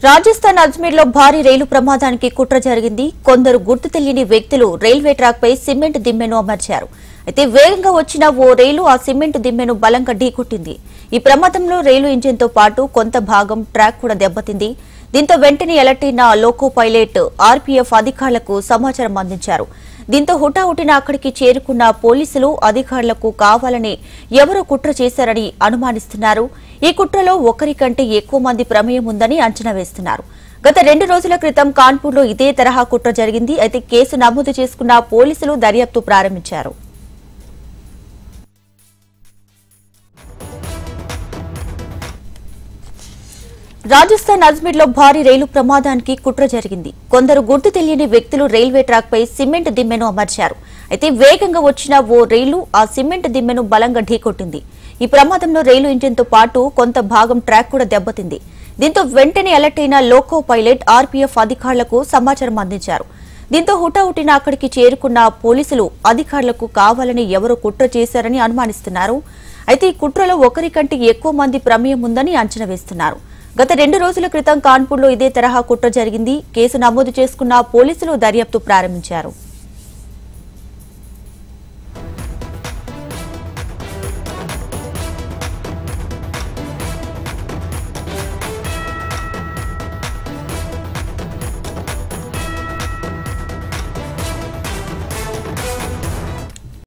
రాజస్థాన్ అజ్మీర్ లో భారీ రైలు ప్రమాదానికి కుట్ర జరిగింది. కొందరు గుర్తు తెలియని వ్యక్తులు రైల్వే ట్రాక్ పై సిమెంట్ దిమ్మెను అమర్చారు. అయితే వేగంగా వచ్చిన ఓ రైలు ఆ సిమెంట్ దిమ్మెను బలంగా ఢీకొట్టింది. ఈ ప్రమాదంలో రైలు ఇంజిన్ తో పాటు కొంత భాగం ట్రాక్ కూడా దెబ్బతింది. దీంతో వెంటనే అలర్ట్ అయిన లోకో పైలట్ ఆర్పీఎఫ్ అధికారులకు సమాచారం అందించారు. దీంతో హుటాహుటిన అక్కడికి చేరుకున్న పోలీసులు అధికారులకు కావాలని ఎవరో కుట్ర చేశారని అనుమానిస్తున్నారు. ఈ కుట్రలో ఒకరి కంటే ఎక్కువ మంది ప్రమేయం ఉందని అంచనా వేస్తున్నారు. గత 2 రోజుల క్రితం కాన్పూర్లో ఇదే తరహా కుట్ర జరిగింది. అయితే కేసు నమోదు చేసుకున్న పోలీసులు దర్యాప్తు ప్రారంభించారు. రాజస్థాన్ అజ్మీర్ లో భారీ రైలు ప్రమాదానికి కుట్ర జరిగింది. కొందరు గుర్తు తెలియని వ్యక్తులు రైల్వే ట్రాక్ పై సిమెంట్ దిమ్మెను అమర్చారు. అయితే వేగంగా వచ్చిన ఓ రైలు ఆ సిమెంట్ దిమ్మెను బలంగా ఢీకొట్టింది. ఈ ప్రమాదంలో రైలు ఇంజిన్ తో పాటు కొంత భాగం ట్రాక్ కూడా దెబ్బతింది. దీంతో వెంటనే అలర్ట్ అయిన లోకో పైలట్ ఆర్పీఎఫ్ అధికారులకు సమాచారం అందించారు. దీంతో హుటాహుటిన అక్కడికి చేరుకున్న పోలీసులు అధికారులకు కావాలని ఎవరో కుట్ర చేశారని అనుమానిస్తున్నారు. అయితే ఈ కుట్రలో ఒకరి కంటే ఎక్కువ మంది ప్రమేయం ఉందని అంచనా వేస్తున్నారు. గత 2 రోజుల క్రితం కాన్పూర్లో ఇదే తరహా కుట్ర జరిగింది. కేసు నమోదు చేసుకున్న పోలీసులు దర్యాప్తు ప్రారంభించారు.